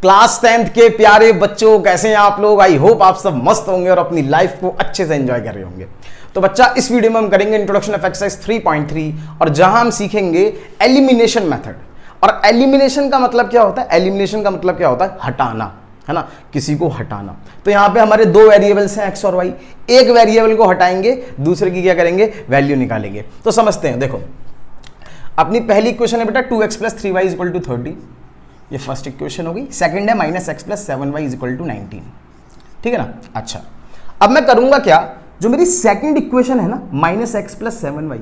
Class 10th के प्यारे बच्चों, कैसे हैं आप लोग? आई होप आप सब मस्त होंगे और अपनी लाइफ को अच्छे से एंजॉय कर रहे होंगे। तो बच्चा, इस वीडियो में हम करेंगे इंट्रोडक्शन ऑफ एक्सरसाइज 3.3 और जहां हम सीखेंगे एलिमिनेशन मेथड। और एलिमिनेशन का मतलब क्या होता है? एलिमिनेशन का मतलब क्या होता है? हटाना, है ना, किसी को हटाना। तो यहां पे हमारे दो वेरिएबल्स हैं एक्स और वाई। एक वेरिएबल को हटाएंगे, दूसरे की क्या करेंगे? वैल्यू निकालेंगे। तो समझते हैं। देखो, अपनी पहली इक्वेशन है बेटा 2x + 3y = 30। ये फर्स्ट इक्वेशन होगी। सेकंड है -x + 7y = 19। ठीक है ना? अच्छा, अब मैं करूंगा क्या, जो मेरी सेकंड इक्वेशन है ना -x + 7y,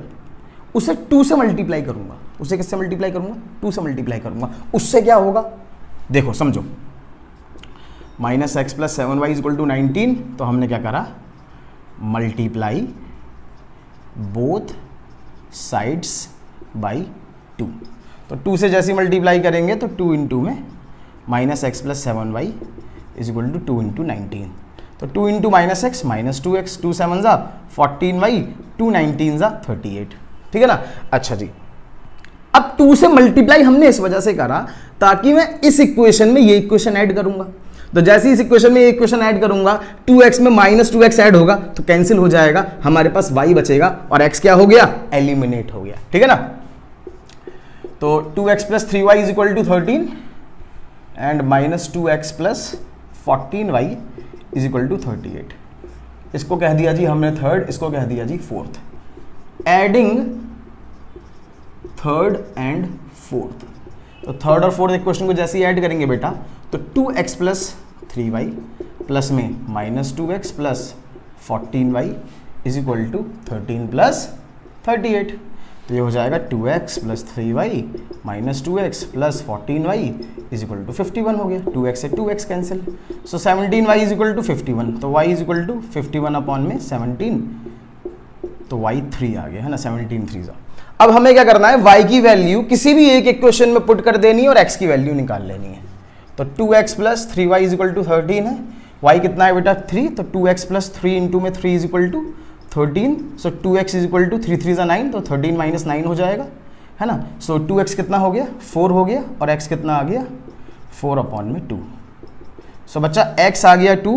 उसे 2 से मल्टीप्लाई करूंगा। उसे किससे मल्टीप्लाई करूंगा? 2 से मल्टीप्लाई करूंगा। उससे क्या होगा? देखो समझो, -x + 7y = 19, तो हमने क्या करा? Multiply both sides by 2। तो 2 से जैसे मल्टीप्लाई करेंगे तो 2 × में -x + 7y = 2 × 19। तो 2 × -x -2x, 2 7 = 14y, 2 19 = 38। ठीक है ना? अच्छा जी, अब 2 से मल्टीप्लाई हमने इस वजह से करा ताकि मैं इस इक्वेशन में ये इक्वेशन ऐड करूंगा। तो जैसे इस इक्वेशन में ये इक्वेशन ऐड करूंगा, 2x में -2x ऐड होगा तो कैंसिल हो जाएगा, हमारे पास y बचेगा और x क्या हो गया? एलिमिनेट हो गया। ठीक है ना? तो 2x + 3y = 13 and -2x + 14y = 38। इसको कह दिया जी हमने थर्ड, इसको कह दिया जी fourth. Adding third and fourth, तो थर्ड और फोर्थ इक्वेशन को जैसे ही ऐड करेंगे बेटा, तो 2x + 3y प्लस में -2x + 14y = 13 + 38। तो ये हो जाएगा 2x + 3y -2x + 14y = 51 हो गया। 2x से 2x कैंसिल, सो 17y = 51। तो y = 51/17, तो y 3 आ गया, है ना? 17 3 जा। अब हमें क्या करना है? y की वैल्यू किसी भी एक इक्वेशन में पुट कर देनी है और x की वैल्यू निकाल लेनी है। तो 2x + 3y = 13 है, y कितना है बेटा? 3, तो 2x + 3 × में 3 = 13, सो 2x = 3 3 = 9, तो 13 - 9 हो जाएगा, है ना? सो 2x कितना हो गया? 4 हो गया, और x कितना आ गया? 4/2। सो बच्चा, x आ गया 2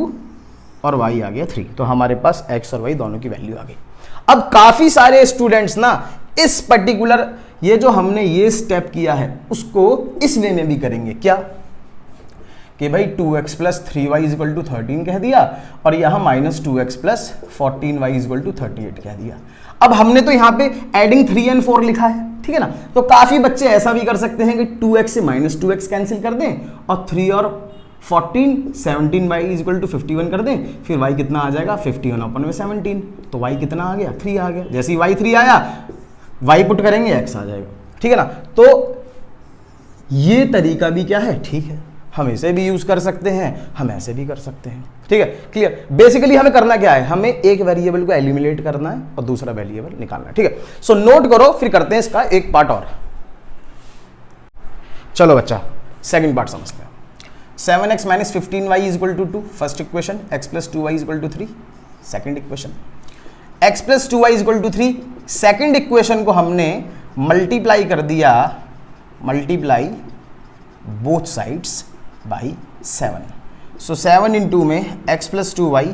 और y आ गया 3। तो हमारे पास x और y दोनों की वैल्यू आ गई। अब काफी सारे स्टूडेंट्स ना इस पर्टिकुलर ये जो हमने ये स्टेप किया है उसको इस वे में भी करेंगे। क्या कि भाई 2x + 3y = 13 कह दिया और यहां -2x + 14y = 38 कह दिया। अब हमने तो यहां पे एडिंग 3 और 4 लिखा है, ठीक है ना? तो काफी बच्चे ऐसा भी कर सकते हैं कि 2x से -2x कैंसिल कर दें और 3 और 14 17y = 51 कर दें, फिर y कितना आ जाएगा? 51/17। तो y कितना आ गया? 3 आ गया। जैसे ही y 3 आया, y पुट करेंगे x आ जाएगा। ठीक है ना? तो ये तरीका भी क्या है? ठीक है, हम इसे भी यूज कर सकते हैं, हम ऐसे भी कर सकते हैं। ठीक है, क्लियर? बेसिकली हमें करना क्या है? हमें एक वेरिएबल को एलिमिनेट करना है और दूसरा वेरिएबल निकालना है। ठीक है, सो नोट करो, फिर करते हैं इसका एक पार्ट और। चलो बच्चा, सेकंड पार्ट समझते हैं। 7x - 15y = 2, first equation. x + 2y = 3, second equation. x + 2y = 3, second equation को हमने मल्टीप्लाई कर दिया, मल्टीप्लाई बोथ साइड्स बाई 7। सो 7 × में x + 2y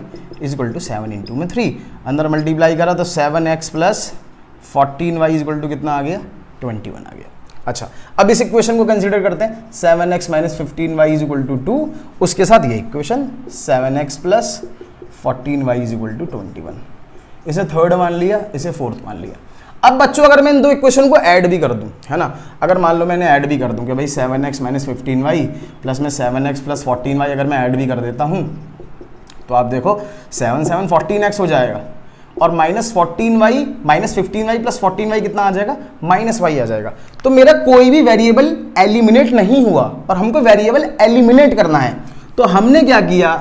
= 7 × में 3, अंदर मल्टीप्लाई करा तो 7x + 14y = कितना आ गया? 21 आ गया। अच्छा, अब इस इक्वेशन को कंसीडर करते हैं। 7x - 15y = 2, उसके साथ ये इक्वेशन 7x + 14y = 21। इसे थर्ड मान लिया, इसे फोर्थ मान लिया। अब बच्चों, अगर मैं इन दो इक्वेशन को ऐड भी कर दूं, है ना, अगर मान लो मैंने ऐड भी कर दूं कि भाई 7x - 15y प्लस में 7x + 14y अगर मैं ऐड भी कर देता हूं, तो आप देखो 7 7 14x हो जाएगा और -14y -15y + 14y कितना आ जाएगा? -y आ जाएगा। तो मेरा कोई भी वेरिएबल एलिमिनेट नहीं हुआ और हमको वेरिएबल एलिमिनेट करना है। तो हमने क्या किया?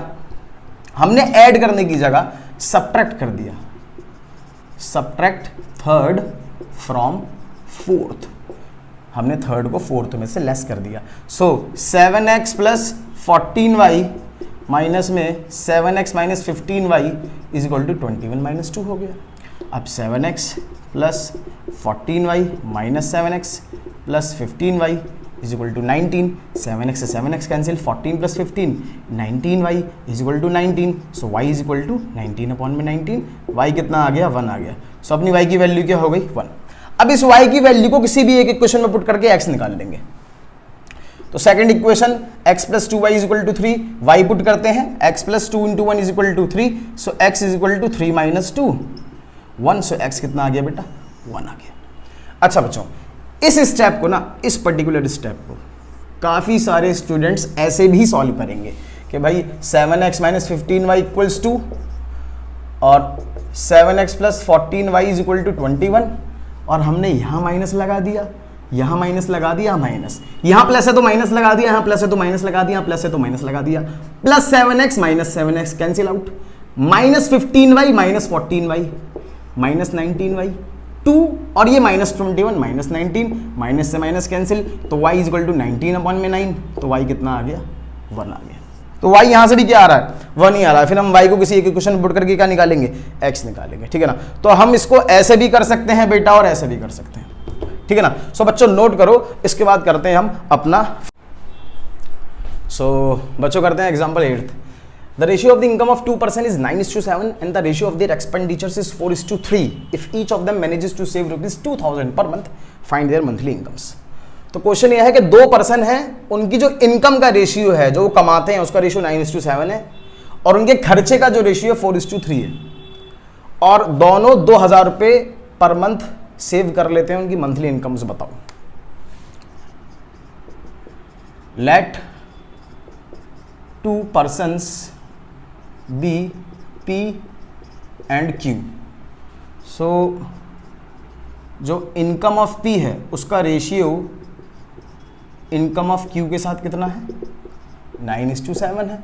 हमने ऐड करने की जगह सब्ट्रैक्ट कर दिया। सब्ट्रैक्ट थर्ड फ्रॉम फोर्थ, हमने थर्ड को फोर्थ में से लेस कर दिया। सो 7x + 14y माइनस में 7x - 15y = 21 - 2 हो गया। अब 7x + 14y - 7x + 15y is equal to 19, 7x से 7x cancel, 14 plus 15 19y is equal to 19, so y is equal to 19 upon में 19, y कितना आ गया 1 आ गया, सो अपनी y की वैल्यू क्या हो गई 1। अब इस y की वैल्यू को किसी भी एक इक्वेशन में पुट करके x निकाल लेंगे। तो second equation x plus 2y is equal to 3, y put करते हैं x plus 2 into 1 is equal to 3, so x is equal to 3 minus 2 1, so x कितना आ गया बेटा 1 आ गया। अच्छा बच्चों, इस स्टेप को ना, इस पर्टिकुलर स्टेप को काफ़ी सारे स्टूडेंट्स ऐसे भी सॉल्व करेंगे कि भाई 7x minus 15y equals to और 7x plus 14y is equal to 21, और हमने यहाँ माइनस लगा दिया, यहाँ माइनस लगा दिया, माइनस, यहाँ प्लस है तो माइनस लगा दिया, यहाँ प्लस है तो माइनस लगा दिया, प्लस है तो माइनस लगा दिया, plus 7x minus 7x cancel out, minus 15y minus 14y minus 19y 2, और ये माइनस 21 माइनस 19, माइनस से माइनस कैंसिल, तो y is equal to 19 upon में 9, तो y कितना आ गया 1 आ गया। तो y यहाँ से भी क्या आ रहा है 1 ही आ रहा है। फिर हम y को किसी एक इक्वेशन में पुट करके क्या निकालेंगे x निकालेंगे, ठीक है ना। तो हम इसको ऐसे भी कर सकते हैं बेटा और ऐसे भी कर सकते हैं, ठीक है ना। सो बच्चों नोट करो, इसके बाद करते हैं हम अपना, बच्चों करते हैं example 8th। The ratio of the income of 2 person is 9:7 and the ratio of their expenditures is 4:3. If each of them manages to save rupees 2000 per month, find their monthly incomes. तो question यह है कि 2 person हैं, उनकी जो income का ratio है, जो वो कमाते हैं उसका रेशियो 9:7 है, और उनके खर्चे का जो रेशियो 4:3 है, और दोनों 2000 रुपये पर मंथ सेव कर लेते हैं। उनकी मंथली इनकम्स बताओ। Let 2 persons B, P and Q। So जो इनकम ऑफ P है उसका रेशियो इनकम ऑफ Q के साथ कितना है 9:7 है,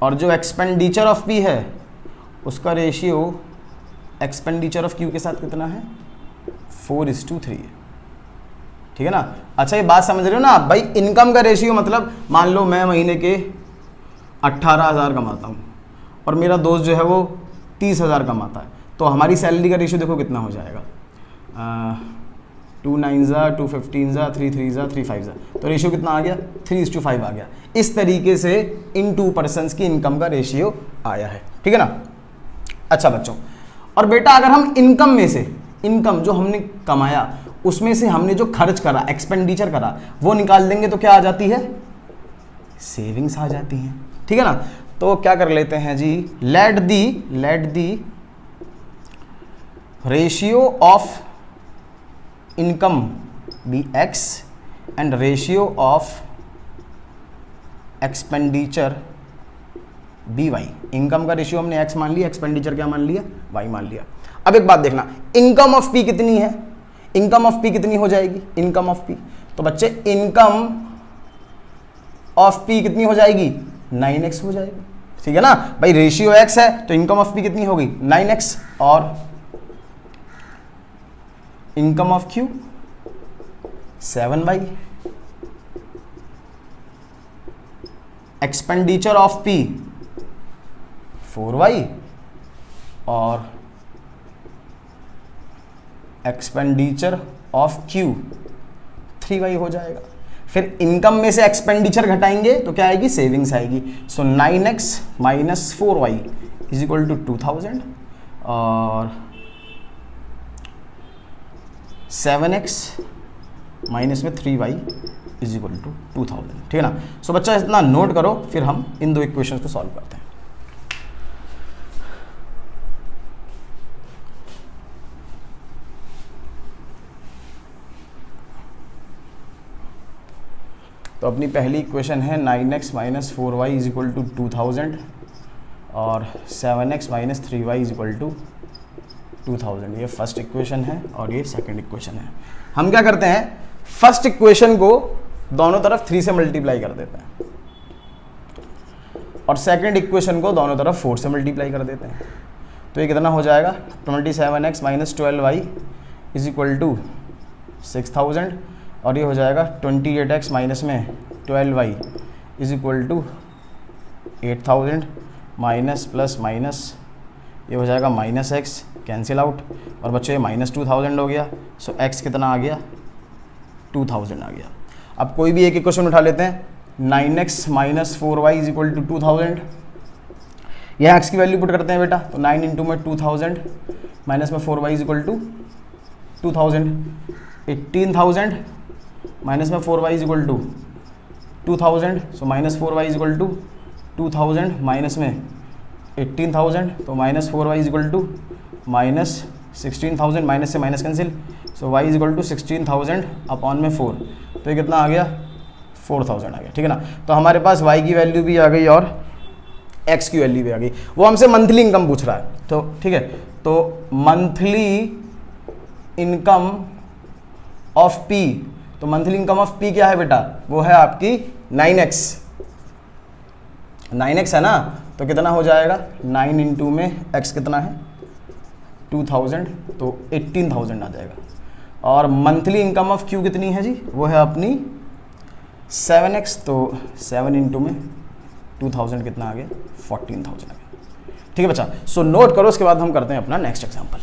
और जो एक्सपेंडिचर ऑफ P है उसका रेशियो एक्सपेंडिचर ऑफ Q के साथ कितना है 4:3 है, ठीक है ना। अच्छा ये बात समझ रहे हो ना आप भाई, इनकम का रेशियो मतलब मान लो मैं महीने के 18,000 कमाता हूँ और मेरा दोस्त जो है वो 30,000 कमाता है, तो हमारी सैलरी का रेशियो देखो कितना हो जाएगा 2 9 2 15 3 3 3 5, तो रेशियो कितना आ गया 3:5 आ गया। इस तरीके से इन 2 पर्सन्स की इनकम का रेशियो आया है, ठीक है ना। अच्छा बच्चों, और बेटा अगर हम इनकम में से, इनकम जो हमने कमाया उसमें से हमने जो खर्च करा, एक्सपेंडिचर करा, वो निकाल देंगे तो क्या आ जाती है सेविंग्स आ जाती हैं, ठीक है ना। तो क्या कर लेते हैं जी, let the ratio of income be x and ratio of expenditure be y। Income का रेशियो हमने x मान लिया, एक्सपेंडिचर क्या मान लिया y मान लिया। अब एक बात देखना, इनकम ऑफ p कितनी है, इनकम ऑफ p कितनी हो जाएगी, इनकम ऑफ p, तो बच्चे इनकम ऑफ p कितनी हो जाएगी 9x हो जाएगी, ठीक है ना भाई। रेशियो x है तो इनकम ऑफ p कितनी होगी 9x, और income of q 7y, expenditure of p 4y, और एक्सपेंडिचर ऑफ Q 3y हो जाएगा। फिर इनकम में से एक्सपेंडिचर घटाएंगे तो क्या आएगी सेविंग्स आएगी। So 9x minus 4y is equal to 2000, और 7x माइनस में 3y इज इक्वल टू 2000, ठीक है ना। सो बच्चा इतना नोट करो, फिर हम इन 2 इक्वेशंस को सॉल्व करते हैं। तो अपनी पहली इक्वेशन है 9x minus 4y is equal to 2000 और 7x minus 3y is equal to 2000। ये फर्स्ट इक्वेशन है और ये सेकंड इक्वेशन है। हम क्या करते हैं, फर्स्ट इक्वेशन को दोनों तरफ 3 से मल्टीप्लाई कर देते हैं और सेकंड इक्वेशन को दोनों तरफ 4 से मल्टीप्लाई कर देते हैं। तो ये कितना हो जाएगा 27x minus 12y is equal to 6000, और ये हो जाएगा 28x माइनस में 12y is equal to 8000, minus plus minus ये हो जाएगा माइनस x कैंसिल आउट, और बच्चों ये माइनस 2000 हो गया। सो x कितना आ गया 2000 आ गया। अब कोई भी एक इक्वेशन उठा लेते हैं, 9x minus 4y is equal to 2000। यहाँ x की वैल्यू पुट करते हैं बेटा, तो 9 इंटू में 2000 माइनस में 4y is equal to 2000, 18,000 minus में 4y is equal to 2000, so minus 4y is equal to 2000 minus में 18,000, तो minus 4y is equal to minus 16,000, minus से minus cancel, so y is equal to 16,000 upon में 4, तो ये कितना आ गया 4,000 आ गया, ठीक है ना। तो हमारे पास y की वैल्यू भी आ गई और x की वैल्यू भी आ गई। वो हमसे मंथली इनकम पूछ रहा है, तो ठीक है, तो मंथली इनकम ऑफ p, तो मंथली इनकम ऑफ p क्या है बेटा, वो है आपकी 9x है ना, तो कितना हो जाएगा 9 इंटू में x कितना है 2000, तो 18,000 आ जाएगा। और मंथली इनकम ऑफ q कितनी है जी, वो है अपनी 7x, तो 7 इंटू में 2000 कितना आ गया 14,000 आ गया, ठीक है बच्चा। सो नोट करो, उसके बाद हम करते हैं अपना नेक्स्ट एग्जाम्पल।